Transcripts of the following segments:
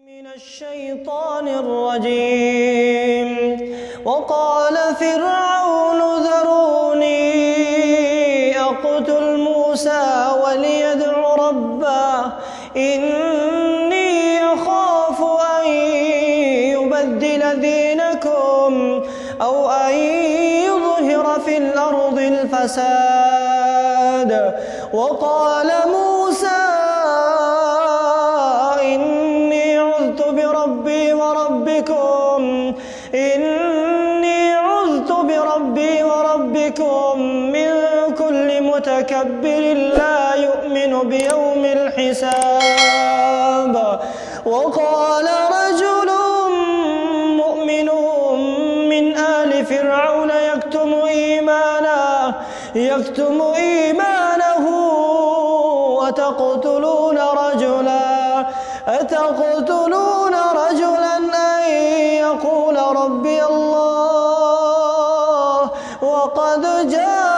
من الشيطان الرجيم. وقال فرعون ذروني أقتل موسى وليدع ربه إني أخاف أن يبدل دينكم أو أن يظهر في الأرض الفساد. وقال موسى إني عذت بربي وربكم من كل متكبر لا يؤمن بيوم الحساب. وقال رجل مؤمن من آل فرعون يكتم إيمانه أتقتلون رجلا أن يقول ربي الله وقد جاءكم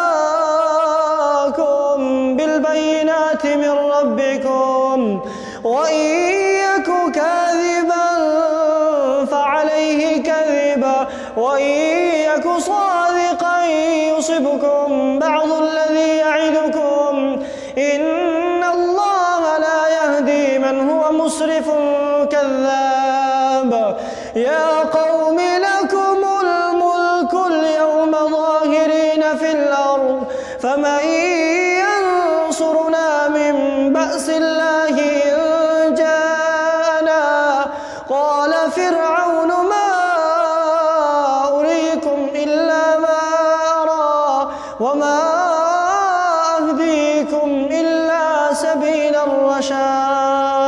بالبينات من ربكم وإن يك كاذبا فعليه كذبه وإن يك صادقا يصبكم بعض الذي يعدكم إن الله لا يهدي من هو مسرف كذاب. يا قوم لكم الملك اليوم ظاهرين في الأرض فمن ينصرنا من بأس الله إن جاءنا. قال فرعون ما أريكم إلا ما أرى وما أهديكم إلا سبيل الرشاد.